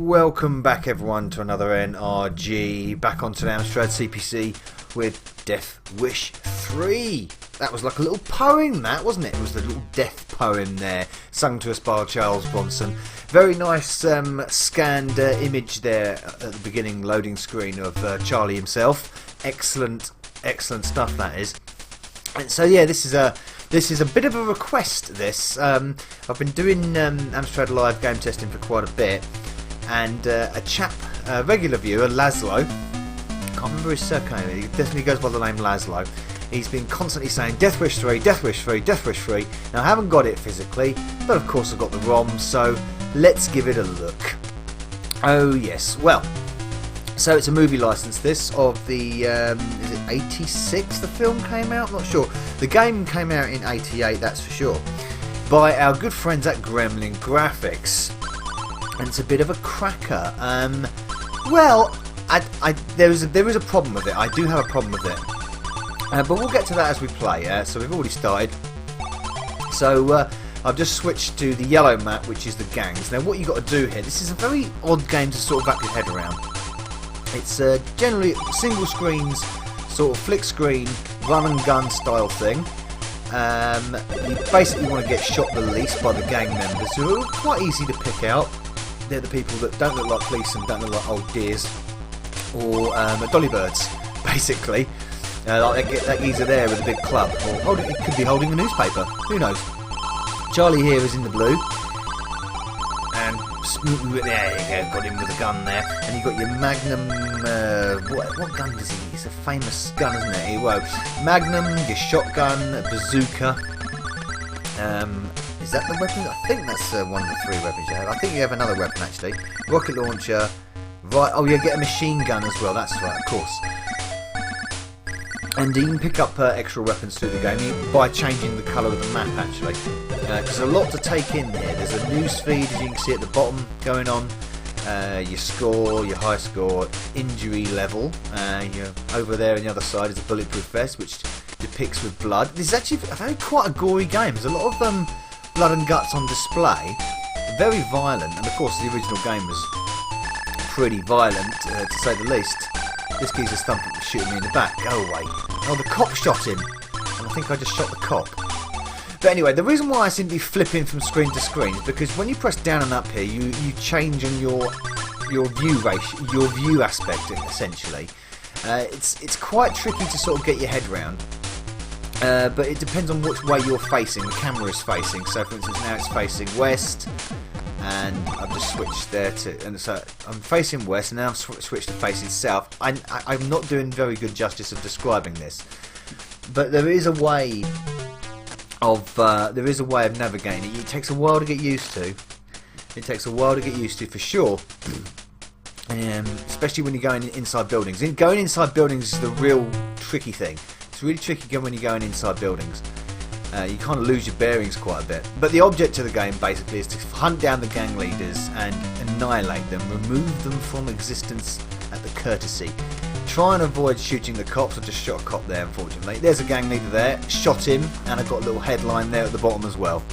Welcome back everyone to another NRG, back onto the Amstrad CPC with Death Wish 3. That was like a little poem, that wasn't it? It was the little death poem there, sung to us by Charles Bronson. Very nice scanned image there at the beginning loading screen of Charlie himself. Excellent stuff that is. And so yeah, this is a bit of a request. I've been doing Amstrad live game testing for quite a bit, and a chap, a regular viewer, Laszlo, can't remember his surname, he definitely goes by the name Laszlo. He's been constantly saying Death Wish 3, Death Wish 3, Death Wish 3. Now I haven't got it physically, but of course I've got the ROM, so let's give it a look. Oh yes, well, so it's a movie license, this, of the, is it 86 the film came out? Not sure. The game came out in 88, that's for sure, by our good friends at Gremlin Graphics. And it's a bit of a cracker. Well, there is a problem with it. I do have a problem with it. But we'll get to that as we play. So we've already started. So I've just switched to the yellow map, which is the gangs. Now what you've got to do here, this is a very odd game to sort of wrap your head around. It's generally single screens, sort of flick screen, run and gun style thing. You basically want to get shot the least by the gang members, who are quite easy to pick out. They're the people that don't look like police and don't look like old deers or dolly birds, basically. Like that geezer there with a big club, or it could be holding a newspaper. Who knows? Charlie here is in the blue, and there you go, got him with a gun there. And you got your Magnum. What gun is he? It's a famous gun, isn't it? Well, Magnum, your shotgun, bazooka. Is that the weapon? I think that's one of the three weapons you have. I think you have another weapon actually. Rocket launcher. Right. Oh, you get a machine gun as well. That's right, of course. And you can pick up extra weapons through the game by changing the colour of the map actually. There's a lot to take in here. There's a news feed, as you can see at the bottom, going on. Your score, your high score, injury level. Over there on the other side is a bulletproof vest, which depicts with blood. This is actually quite a gory game. There's a lot of blood and guts on display. Very violent, and of course the original game was pretty violent, to say the least. This geezer's shooting me in the back. Go away. Oh, the cop shot him. And I think I just shot the cop. But anyway, the reason why I seem to be flipping from screen to screen is because when you press down and up here, you change on your view ratio, your view aspect essentially. It's quite tricky to sort of get your head around. But it depends on which way you're facing. The camera is facing. So for instance, now it's facing west, and I've just switched there to, and so I'm facing west, and now I've switched to facing south. I'm not doing very good justice of describing this, but there is a way of navigating it. It takes a while to get used to. It takes a while to get used to for sure. Especially when you're going inside buildings. Going inside buildings is the real tricky thing. It's really tricky when you're going inside buildings. You kind of lose your bearings quite a bit. But the object of the game basically is to hunt down the gang leaders and annihilate them, remove them from existence at the courtesy. Try and avoid shooting the cops. I just shot a cop there, unfortunately. There's a gang leader there, shot him, and I've got a little headline there at the bottom as well.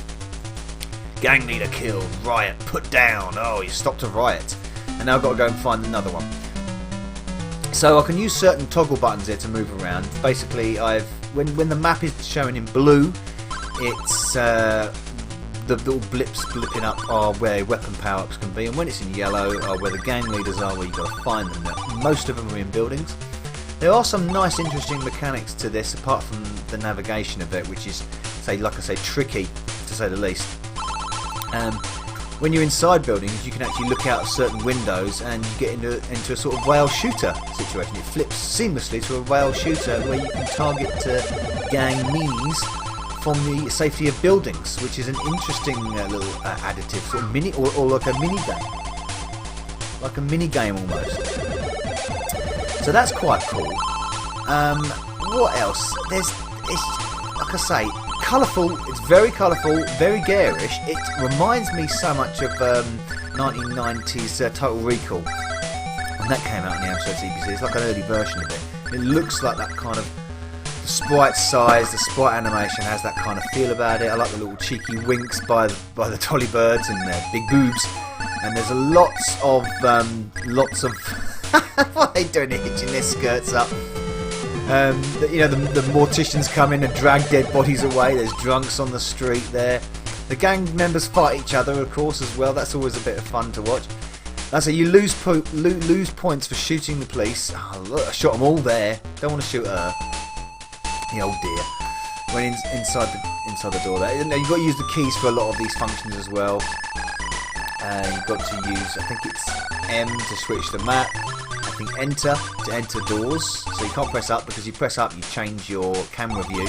Gang leader killed, riot put down. Oh, you stopped a riot. And now I've got to go and find another one. So I can use certain toggle buttons here to move around. Basically, when the map is showing in blue, it's the little blips blipping up are where weapon power-ups can be, and when it's in yellow are where the gang leaders are, where you've got to find them. Now, most of them are in buildings. There are some nice, interesting mechanics to this, apart from the navigation of it, which is, like I say, tricky to say the least. When you're inside buildings, you can actually look out of certain windows and you get into a sort of rail shooter situation. It flips seamlessly to a rail shooter where you can target gang meanies from the safety of buildings, which is an interesting little additive, sort of mini, or like a mini game, like a mini game almost. So that's quite cool. What else? It's like I say, colourful. It's very colourful, very garish. It reminds me so much of 1990s Total Recall, and that came out in the Amstrad CPC. It's like an early version of it. It looks like that kind of, the sprite size, the sprite animation has that kind of feel about it. I like the little cheeky winks by the dolly birds and their big boobs. and there's lots of what are they doing? They're hitching their skirts up. You know, the morticians come in and drag dead bodies away. There's drunks on the street there. The gang members fight each other, of course, as well. That's always a bit of fun to watch. So you lose points for shooting the police. Oh, look, I shot them all there. Don't want to shoot her. Oh dear. When inside the door there. You've got to use the keys for a lot of these functions as well. You've got to use, I think it's M to switch the map. I think enter to enter doors. So you can't press up, because you press up you change your camera view.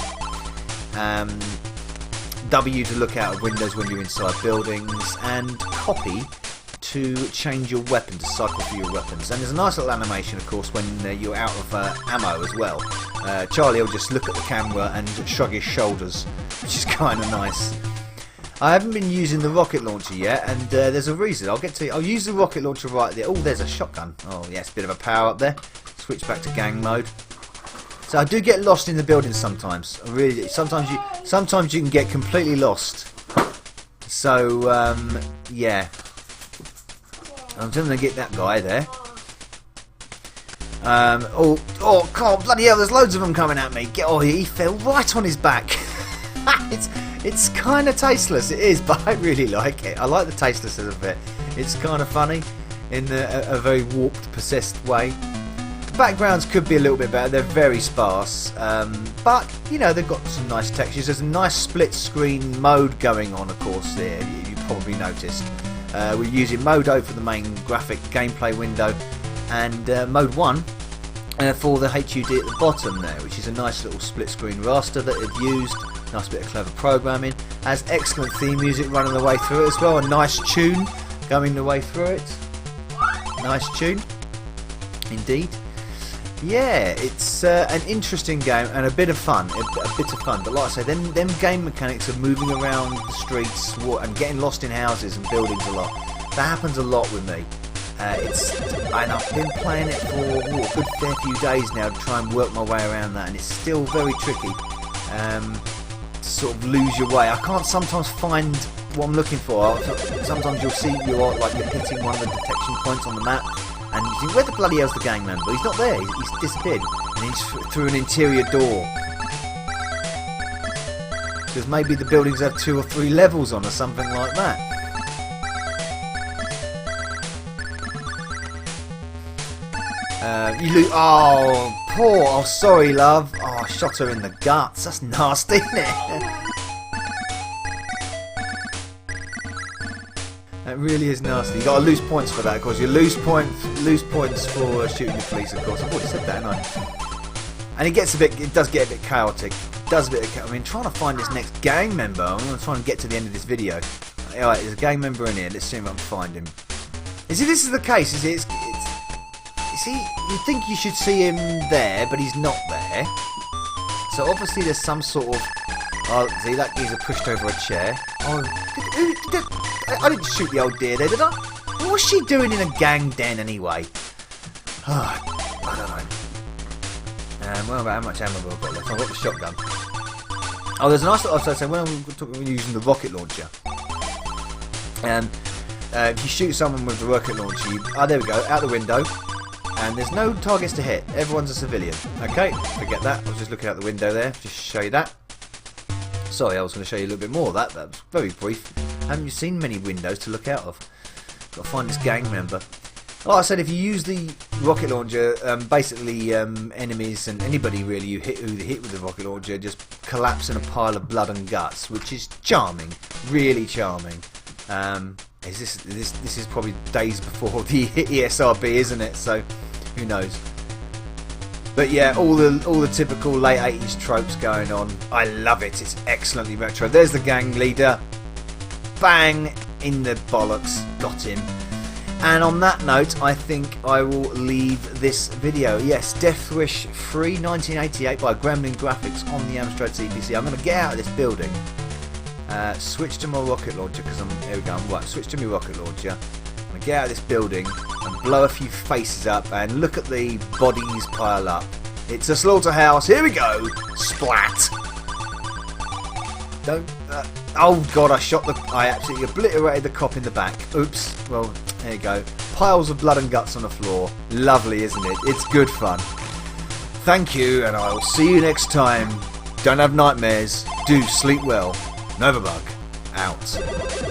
W to look out of windows when you're inside buildings. And copy to change your weapon, to cycle through your weapons. And there's a nice little animation, of course, when you're out of ammo as well. Charlie will just look at the camera and shrug his shoulders, which is kind of nice. I haven't been using the rocket launcher yet, and there's a reason. I'll use the rocket launcher right there. Oh, there's a shotgun. Oh, yes, a bit of a power up there. Switch back to gang mode. So I do get lost in the building sometimes. Really, sometimes you can get completely lost. So yeah, I'm going to get that guy there. Oh, God, bloody hell! There's loads of them coming at me. Oh, he fell right on his back. It's kind of tasteless, it is, but I really like it. I like the tastelessness of it. It's kind of funny in a very warped, possessed way. The backgrounds could be a little bit better. They're very sparse, but you know, they've got some nice textures. There's a nice split screen mode going on, of course. There, you probably noticed. We're using Mode O for the main graphic gameplay window, and Mode 1 for the HUD at the bottom there, which is a nice little split screen raster that they've used. Nice bit of clever programming. Has excellent theme music running the way through it as well. A nice tune going the way through it. Nice tune, indeed. Yeah, it's an interesting game and a bit of fun. A bit of fun. But like I say, them game mechanics of moving around the streets and getting lost in houses and buildings a lot. That happens a lot with me. And I've been playing it for a good fair few days now to try and work my way around that, and it's still very tricky. Sort of lose your way. I can't sometimes find what I'm looking for. Sometimes you'll see you're hitting one of the detection points on the map, and you think, where the bloody hell's the gang member? He's not there. He's disappeared, and he's through an interior door. Because maybe the buildings have 2 or 3 levels on, or something like that. You lose. Oh, poor. Oh, sorry, love. Oh, I shot her in the guts. That's nasty, isn't it? That really is nasty. You got to lose points for that, of course. You lose points for shooting the police, of course. I've already said that, haven't I? And it does get a bit chaotic. I mean, trying to find this next gang member. I'm going to try and get to the end of this video. Alright, there's a gang member in here. Let's see if I can find him. This is the case. See, you think you should see him there, but he's not there. So obviously there's some sort of... Oh, see, that geezer pushed over a chair. Oh, I didn't shoot the old dear there, did I? What was she doing in a gang den anyway? Oh, I don't know. Well, about how much ammo have I got left? I've got the shotgun. Oh, there's a nice little... So when we're using the rocket launcher. If you shoot someone with the rocket launcher, there we go, out the window. And there's no targets to hit. Everyone's a civilian. Okay, forget that. I was just looking out the window there, just to show you that. Sorry, I was going to show you a little bit more of that. That was very brief. Haven't you seen many windows to look out of? Got to find this gang member. Like I said, if you use the rocket launcher, basically enemies and anybody really who hit with the rocket launcher just collapse in a pile of blood and guts, which is charming, really charming. This is probably days before the ESRB, isn't it? So who knows? But yeah, all the typical late 80s tropes going on. I love it. It's excellently retro. There's the gang leader. Bang in the bollocks. Got him. And on that note, I think I will leave this video. Yes, Death Wish 3 1988 by Gremlin Graphics on the Amstrad CPC. I'm going to get out of this building. Switch to my rocket launcher because here we go. Right, switch to my rocket launcher. I'm going to get out of this building and blow a few faces up and look at the bodies pile up. It's a slaughterhouse. Here we go. Splat. Don't. Oh god, I absolutely obliterated the cop in the back. Oops. Well, there you go. Piles of blood and guts on the floor. Lovely, isn't it? It's good fun. Thank you, and I will see you next time. Don't have nightmares. Do sleep well. Novabug out.